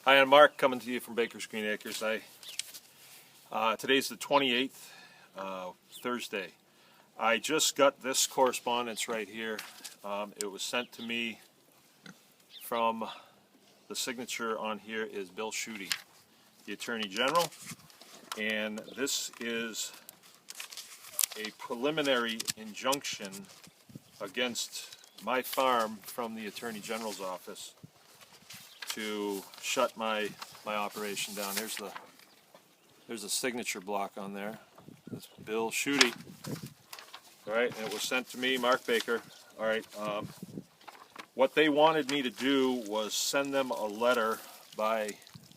Hi, I'm Mark, coming to you from Baker's Green Acres. Today's the 28th, Thursday. I just got this correspondence right here. It was sent to me from, the signature on here is Bill Schuette, the Attorney General, and this is a preliminary injunction against my farm from the Attorney General's office to shut my operation down. There's a signature block on there. That's Bill Schuette. All right, and it was sent to me, Mark Baker. All right, what they wanted me to do was send them a letter by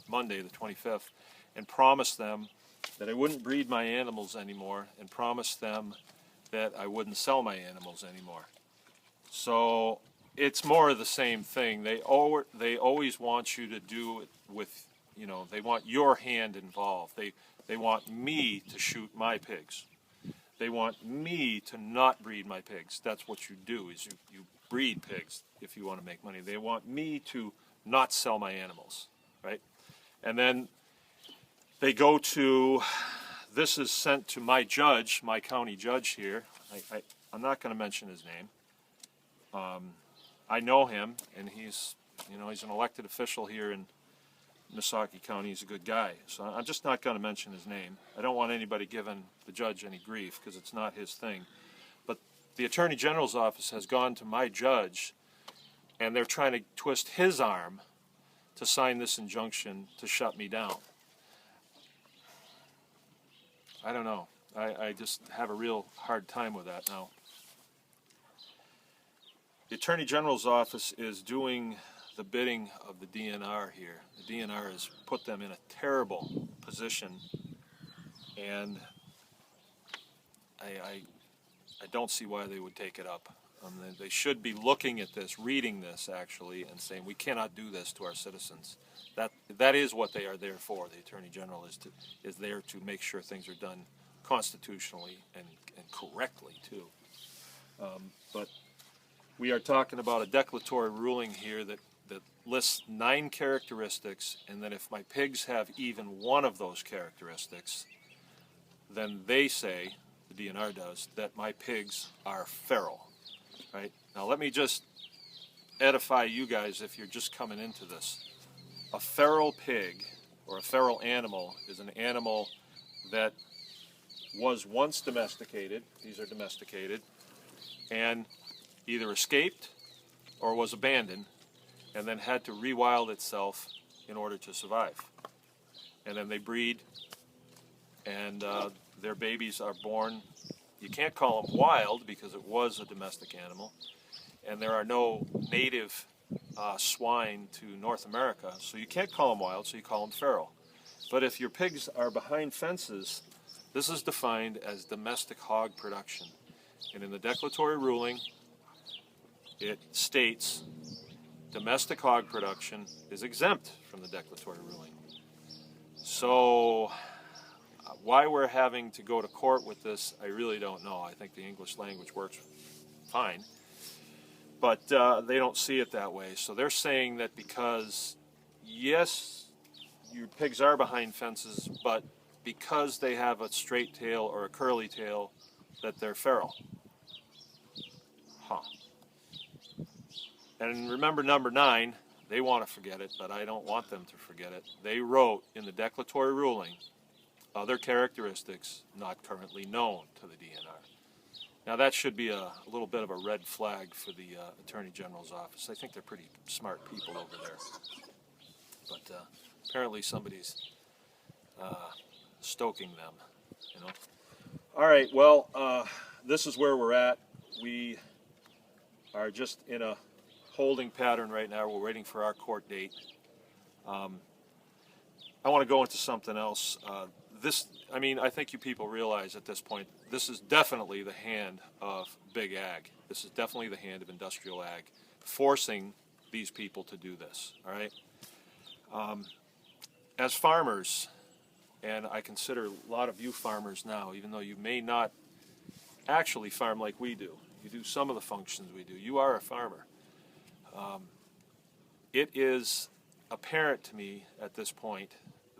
Monday, the 25th, and promise them that I wouldn't breed my animals anymore, and promise them that I wouldn't sell my animals anymore. So it's more of the same thing. They always want you to do it with, they want your hand involved. They want me to shoot my pigs. They want me to not breed my pigs. That's what you do, is you breed pigs if you want to make money. They want me to not sell my animals, right? And then they go to, this is sent to my judge, my county judge here. I'm not going to mention his name. I know him, and he's an elected official here in Missaukee County. He's a good guy, so I'm just not going to mention his name. I don't want anybody giving the judge any grief because it's not his thing. But the Attorney General's office has gone to my judge, and they're trying to twist his arm to sign this injunction to shut me down. I don't know. I just have a real hard time with that now. The Attorney General's office is doing the bidding of the DNR here. The DNR has put them in a terrible position, and I don't see why they would take it up. They should be looking at this, reading this actually, and saying we cannot do this to our citizens. That is what they are there for. The Attorney General is there to make sure things are done constitutionally and correctly too. But we are talking about a declaratory ruling here that lists 9 characteristics, and that if my pigs have even one of those characteristics, then they say, the DNR does, that my pigs are feral. Right? Now let me just edify you guys if you're just coming into this. A feral pig, or a feral animal, is an animal that was once domesticated, these are domesticated, and either escaped or was abandoned, and then had to rewild itself in order to survive. And then they breed, and their babies are born. You can't call them wild because it was a domestic animal, and there are no native swine to North America, so you can't call them wild, so you call them feral. But if your pigs are behind fences, this is defined as domestic hog production. And in the declaratory ruling, it states domestic hog production is exempt from the declaratory ruling. So why we're having to go to court with this, I really don't know. I think the English language works fine, but they don't see it that way. So they're saying that because, yes, your pigs are behind fences, but because they have a straight tail or a curly tail, that they're feral. Huh. And remember number 9, they want to forget it, but I don't want them to forget it. They wrote in the declaratory ruling, other characteristics not currently known to the DNR. Now that should be a little bit of a red flag for the Attorney General's office. I think they're pretty smart people over there. But apparently somebody's stoking them, All right, well, this is where we're at. We are just in a holding pattern right now. We're waiting for our court date. I want to go into something else. I think you people realize at this point, this is definitely the hand of big ag. This is definitely the hand of industrial ag, forcing these people to do this, all right? As farmers, and I consider a lot of you farmers now, even though you may not actually farm like we do, you do some of the functions we do, you are a farmer. It is apparent to me at this point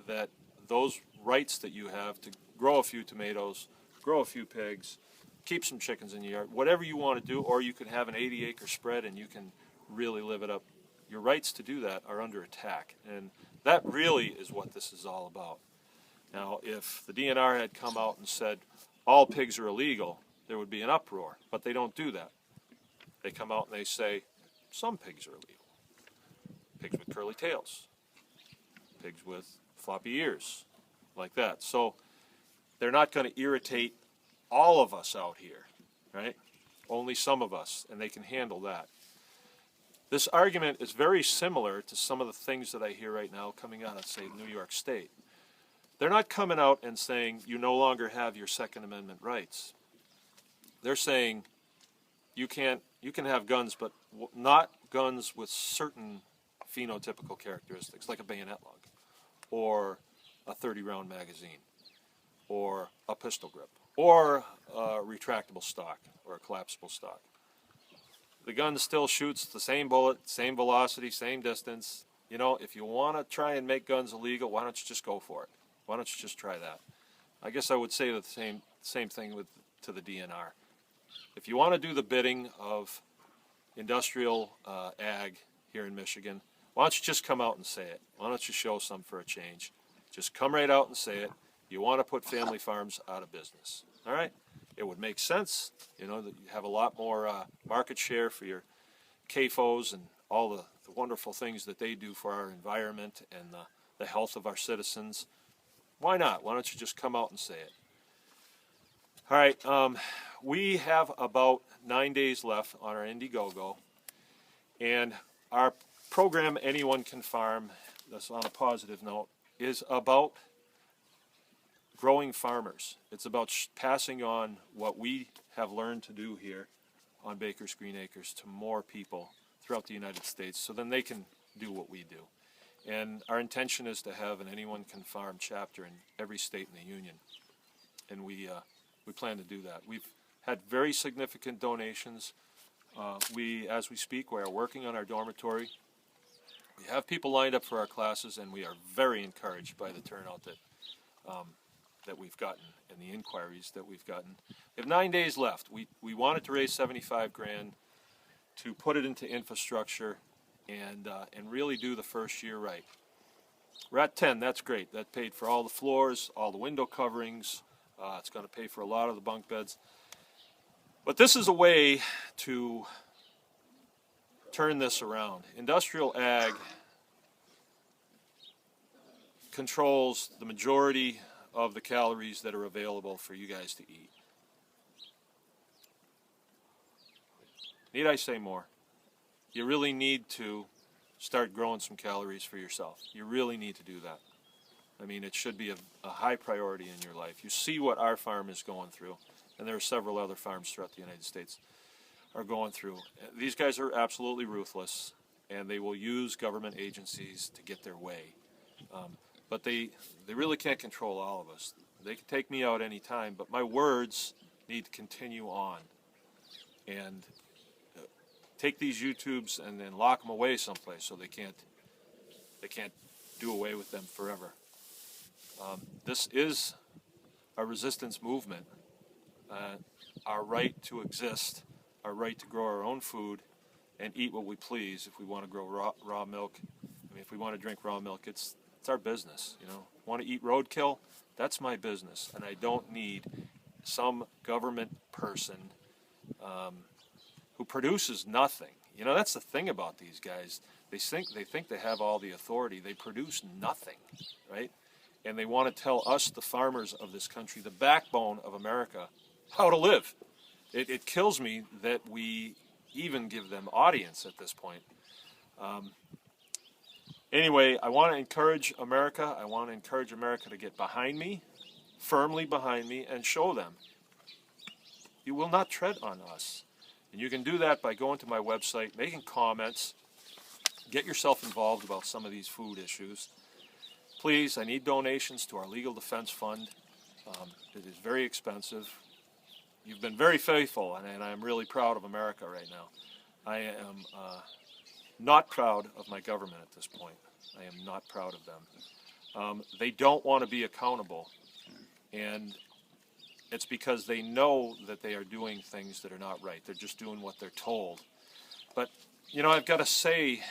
that those rights that you have to grow a few tomatoes, grow a few pigs, keep some chickens in your yard, whatever you want to do, or you can have an 80-acre spread and you can really live it up. Your rights to do that are under attack, and that really is what this is all about. Now, if the DNR had come out and said all pigs are illegal, there would be an uproar, but they don't do that. They come out and they say some pigs are illegal. Pigs with curly tails, pigs with floppy ears, like that. So they're not going to irritate all of us out here, right? Only some of us, and they can handle that. This argument is very similar to some of the things that I hear right now coming out of, say, New York State. They're not coming out and saying you no longer have your Second Amendment rights. They're saying you can have guns, but not guns with certain phenotypical characteristics, like a bayonet lug, or a 30-round magazine, or a pistol grip, or a retractable stock, or a collapsible stock. The gun still shoots the same bullet, same velocity, same distance. You know, if you want to try and make guns illegal, why don't you just go for it? Why don't you just try that? I guess I would say the same thing to the DNR. If you want to do the bidding of industrial ag here in Michigan, why don't you just come out and say it? Why don't you show some for a change? Just come right out and say it. You want to put family farms out of business. All right? It would make sense. You know, that you have a lot more market share for your CAFOs and all the wonderful things that they do for our environment and the health of our citizens. Why not? Why don't you just come out and say it? All right. We have about 9 days left on our Indiegogo. And our program, Anyone Can Farm, that's on a positive note, is about growing farmers. It's about passing on what we have learned to do here on Baker's Green Acres to more people throughout the United States, so then they can do what we do. And our intention is to have an Anyone Can Farm chapter in every state in the union, and we plan to do that. We've had very significant donations. As we speak, we are working on our dormitory. We have people lined up for our classes, and we are very encouraged by the turnout that we've gotten and the inquiries that we've gotten. We have 9 days left. We wanted to raise $75,000 to put it into infrastructure and really do the first year right. We're at 10. That's great. That paid for all the floors, all the window coverings. It's going to pay for a lot of the bunk beds. But this is a way to turn this around. Industrial ag controls the majority of the calories that are available for you guys to eat. Need I say more? You really need to start growing some calories for yourself. You really need to do that. I mean, it should be a high priority in your life. You see what our farm is going through, and there are several other farms throughout the United States are going through. These guys are absolutely ruthless, and they will use government agencies to get their way. But they really can't control all of us. They can take me out any time, but my words need to continue on. And take these YouTubes and then lock them away someplace so they can't do away with them forever. This is a resistance movement. Our right to exist, our right to grow our own food and eat what we please. If we want to grow raw milk, I mean, if we want to drink raw milk, it's our business. You know, want to eat roadkill? That's my business, and I don't need some government person who produces nothing. You know, that's the thing about these guys. They think they have all the authority. They produce nothing, right? And they want to tell us, the farmers of this country, the backbone of America, how to live. It kills me that we even give them audience at this point. Anyway, I want to encourage America. I want to encourage America to get behind me, firmly behind me, and show them you will not tread on us. And you can do that by going to my website, making comments, get yourself involved about some of these food issues. Please, I need donations to our Legal Defense Fund. It is very expensive. You've been very faithful, and I am really proud of America right now. I am not proud of my government at this point. I am not proud of them. They don't want to be accountable, and it's because they know that they are doing things that are not right. They're just doing what they're told. But, you know, I've got to say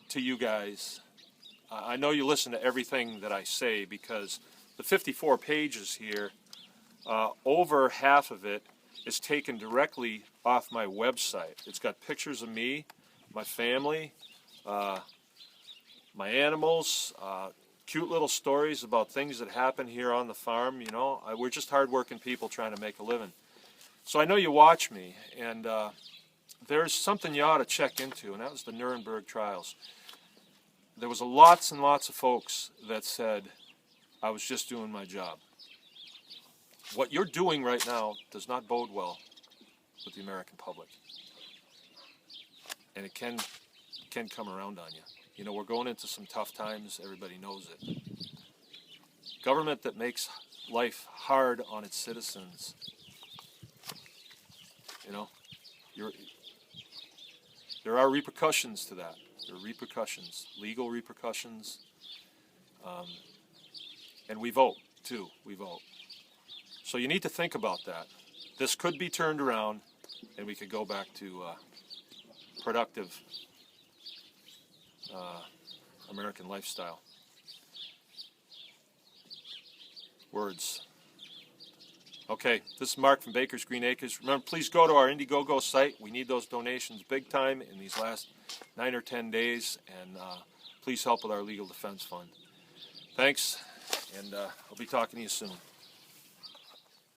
to you guys, I know you listen to everything that I say, because the 54 pages here, over half of it is taken directly off my website. It's got pictures of me, my family, my animals, cute little stories about things that happen here on the farm. You know, we're just hardworking people trying to make a living. So I know you watch me, and there's something you ought to check into, and that was the Nuremberg trials. There was lots and lots of folks that said I was just doing my job. What you're doing right now does not bode well with the American public, and it can come around on you. You know, we're going into some tough times. Everybody knows it. Government that makes life hard on its citizens, you know, there are repercussions to that. There are repercussions, legal repercussions, and we vote, too. We vote. So you need to think about that. This could be turned around, and we could go back to productive American lifestyle. Words. Okay, this is Mark from Baker's Green Acres. Remember, please go to our Indiegogo site. We need those donations big time in these last 9 or 10 days, and please help with our legal defense fund. Thanks, and I'll be talking to you soon.